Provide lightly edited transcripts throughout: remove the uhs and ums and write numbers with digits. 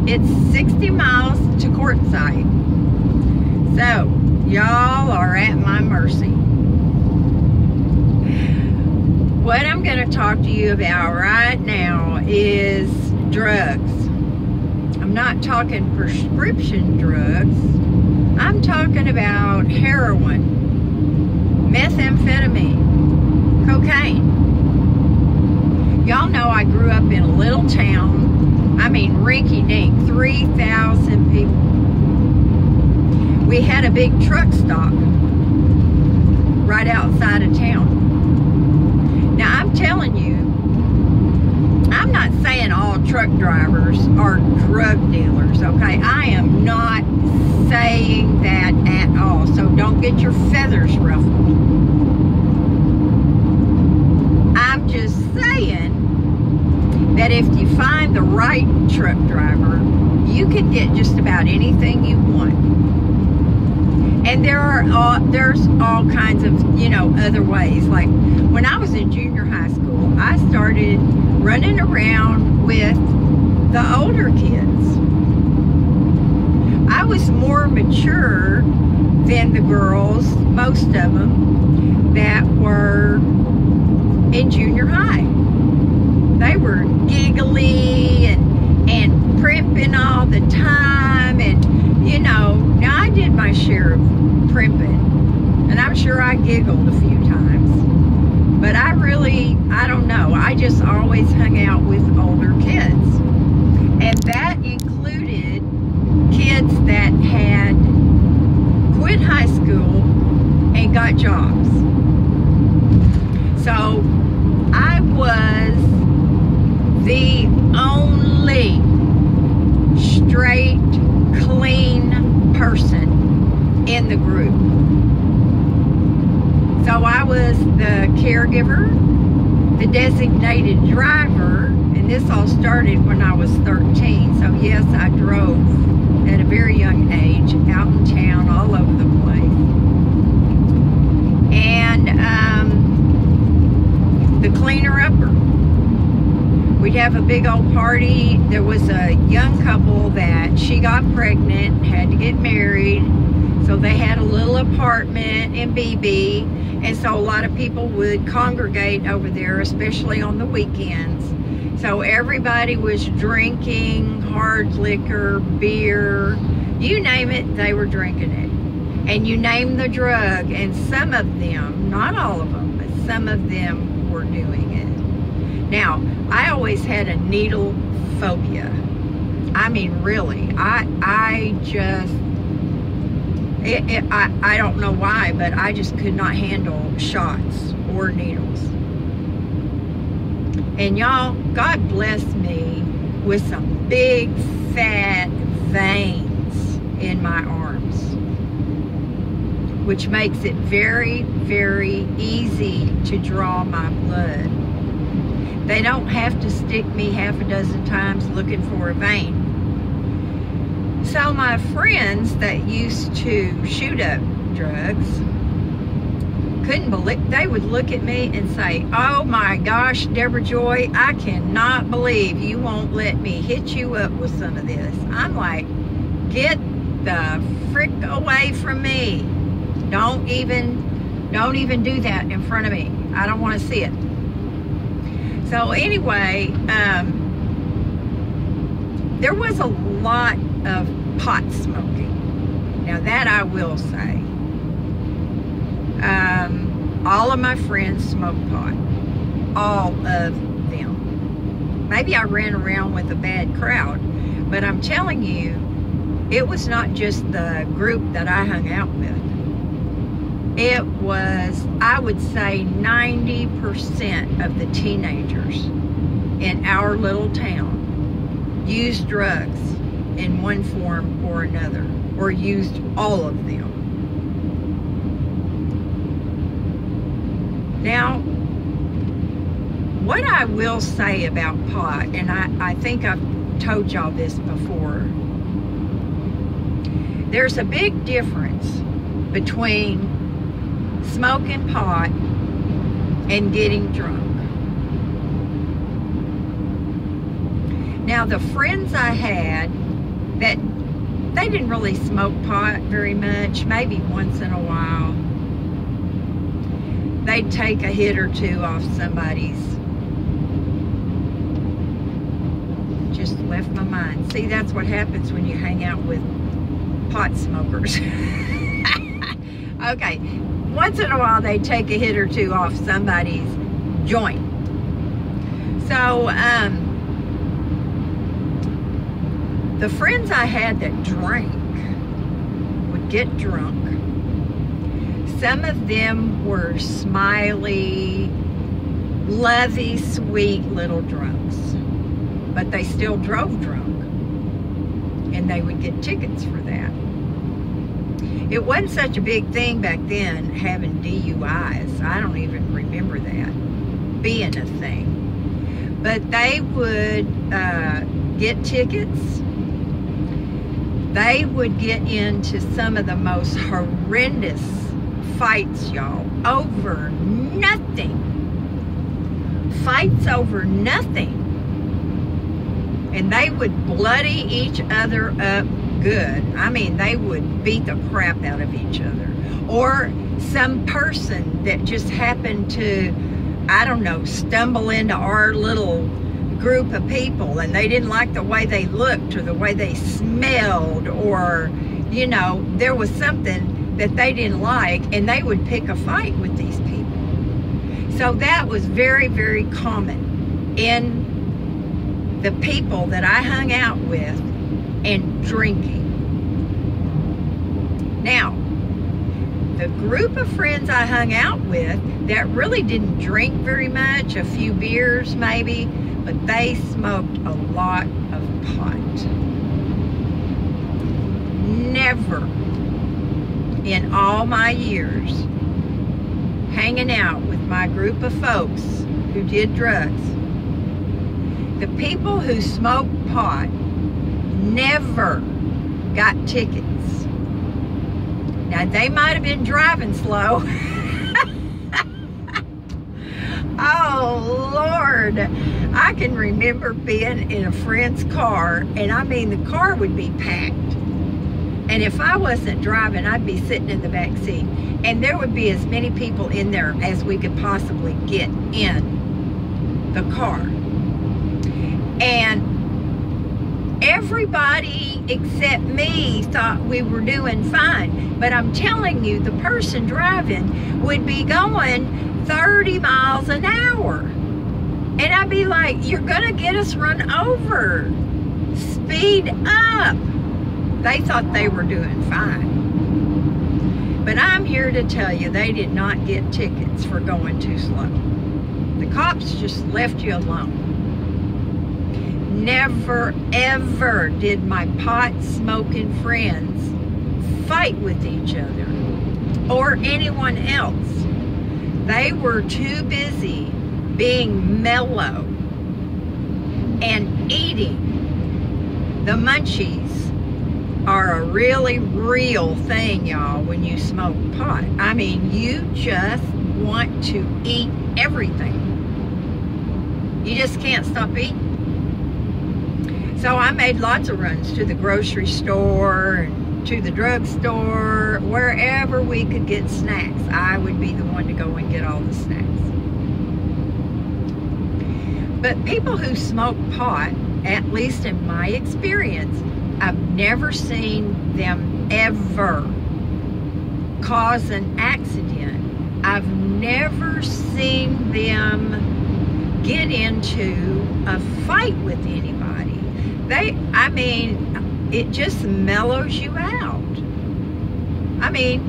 it's 60 miles to Quartzsite. So, y'all are at my mercy. What I'm going to talk to you about right now is drugs. I'm not talking prescription drugs. I'm talking about heroin, methamphetamine, cocaine. Y'all know I grew up in a little town. I mean, rinky-dink, 3,000 people. We had a big truck stop right outside of town. Now, I'm telling you, I'm not saying all truck drivers are drug dealers, okay? I am not saying that at all, so don't get your feathers ruffled. I'm just saying that if you find the right truck driver, you can get just about anything you want. And there's all kinds of, you know, other ways. Like when I was in junior high school, I started running around with the older kids. I was more mature than the girls, most of them, that were in junior high. They were giggly and primping all the time, and you know, now I did my share of primping, and I'm sure I giggled a few times, but I don't know, I just always hung out with older kids, and that included kids that had quit high school and got jobs. So I was the only straight, clean person in the group. So I was the caregiver, the designated driver, and this all started when I was 13. So yes, I drove at a very young age, out in town, all over the place. And the cleaner-upper. We'd have a big old party. There was a young couple that she got pregnant, had to get married, so they had a little apartment in BB, and so a lot of people would congregate over there, especially on the weekends. So everybody was drinking hard liquor, beer, you name it, they were drinking it. And you name the drug, and some of them, not all of them, but some of them were doing it. Now, I always had a needle phobia. I mean, really, I don't know why, but I just could not handle shots or needles. And y'all, God bless me with some big fat veins in my arms, which makes it very, very easy to draw my blood. They don't have to stick me half a dozen times looking for a vein. So my friends that used to shoot up drugs couldn't believe, they would look at me and say, "Oh my gosh, Debrajoy, I cannot believe you won't let me hit you up with some of this." I'm like, get the frick away from me. Don't even do that in front of me. I don't want to see it. So anyway, there was a lot of pot smoking. Now that I will say. All of my friends smoked pot. All of them. Maybe I ran around with a bad crowd, but I'm telling you, it was not just the group that I hung out with. It was, I would say, 90% of the teenagers in our little town used drugs in one form or another, or used all of them. Now, what I will say about pot, and I think I've told y'all this before, there's a big difference between smoking pot and getting drunk. Now, the friends I had that they didn't really smoke pot very much, maybe once in a while. They'd take a hit or two off somebody's. Just left my mind. See, that's what happens when you hang out with pot smokers. Okay, once in a while they'd take a hit or two off somebody's joint. So, the friends I had that drank would get drunk. Some of them were smiley, lovey, sweet little drunks, but they still drove drunk, and they would get tickets for that. It wasn't such a big thing back then having DUIs. I don't even remember that being a thing. But they would get tickets. They would get into some of the most horrendous fights, y'all, over nothing. Fights over nothing. And they would bloody each other up good. I mean, they would beat the crap out of each other. Or some person that just happened to, I don't know, stumble into our little group of people, and they didn't like the way they looked or the way they smelled, or, you know, there was something that they didn't like, and they would pick a fight with these people. So that was very, very common in the people that I hung out with and drinking. Now, the group of friends I hung out with that really didn't drink very much, a few beers maybe, but they smoked a lot of pot. Never in all my years hanging out with my group of folks who did drugs, the people who smoked pot never got tickets. Now, they might have been driving slow. Oh, Lord. I can remember being in a friend's car, and I mean, the car would be packed. And if I wasn't driving, I'd be sitting in the back seat. And there would be as many people in there as we could possibly get in the car. And everybody except me thought we were doing fine. But I'm telling you, the person driving would be going 30 miles an hour. And I'd be like, you're gonna get us run over. Speed up. They thought they were doing fine. But I'm here to tell you, they did not get tickets for going too slow. The cops just left you alone. Never, ever did my pot-smoking friends fight with each other or anyone else. They were too busy being mellow and eating. The munchies are a really real thing, y'all, when you smoke pot. I mean, you just want to eat everything. You just can't stop eating. So I made lots of runs to the grocery store and to the drugstore, wherever we could get snacks. I would be the one to go and get all the snacks. But people who smoke pot, at least in my experience, I've never seen them ever cause an accident. I've never seen them get into a fight with anybody. I mean, it just mellows you out. I mean,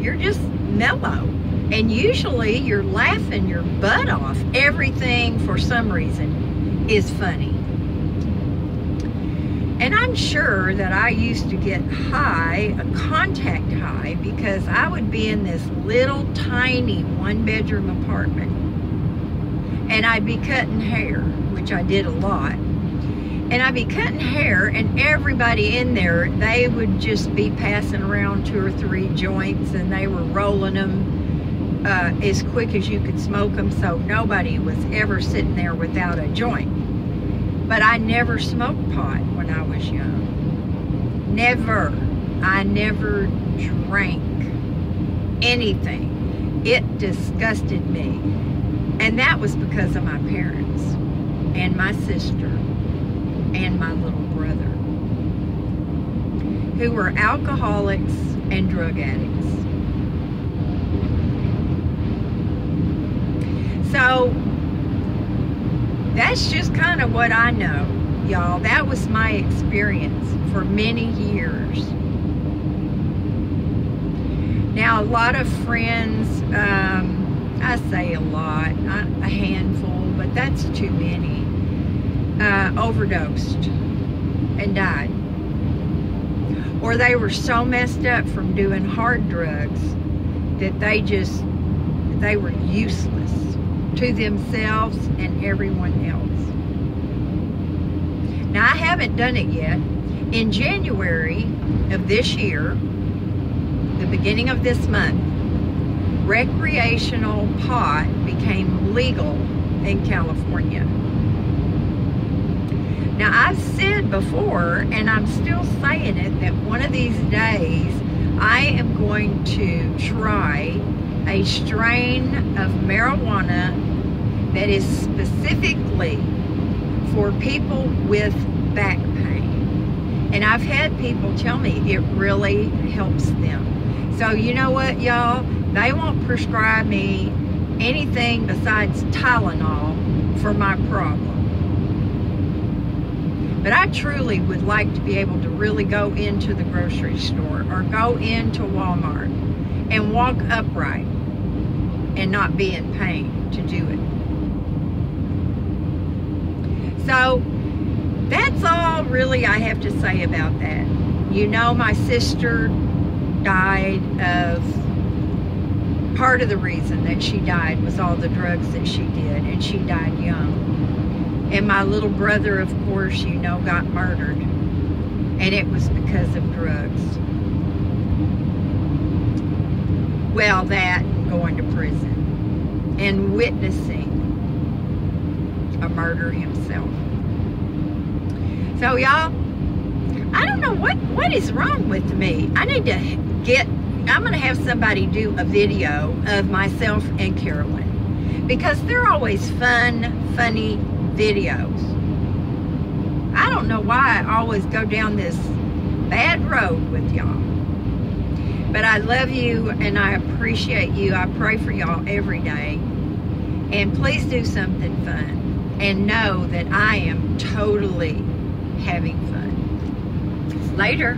you're just mellow. And usually you're laughing your butt off. Everything, for some reason, is funny. And I'm sure that I used to get high, a contact high, because I would be in this little tiny one-bedroom apartment. And I'd be cutting hair, which I did a lot. And I'd be cutting hair, and everybody in there, they would just be passing around 2 or 3 joints, and they were rolling them as quick as you could smoke them, so nobody was ever sitting there without a joint. But I never smoked pot when I was young. Never. I never drank anything. It disgusted me. And that was because of my parents and my sister and my little brother, who were alcoholics and drug addicts. So that's just kind of what I know, y'all. That was my experience for many years. Now, a lot of friends, I say a lot, a handful, but that's too many, overdosed and died. Or they were so messed up from doing hard drugs that they were useless to themselves and everyone else. Now, I haven't done it yet. In January of this year, the beginning of this month, recreational pot became legal in California. Now, I've said before, and I'm still saying it, that one of these days I am going to try a strain of marijuana that is specifically for people with back pain. And I've had people tell me it really helps them. So you know what, y'all? They won't prescribe me anything besides Tylenol for my problem. But I truly would like to be able to really go into the grocery store or go into Walmart and walk upright and not be in pain to do it. So that's all really I have to say about that. You know, my sister died of, part of the reason that she died was all the drugs that she did, and she died young. And my little brother, of course, you know, got murdered, and it was because of drugs. Well, that, going to prison and witnessing a murder himself. So y'all, I don't know what is wrong with me. I need to I'm gonna have somebody do a video of myself and Carolyn, because they're always funny videos. I don't know why I always go down this bad road with y'all. But I love you and I appreciate you. I pray for y'all every day. And please do something fun. And know that I am totally having fun. Later.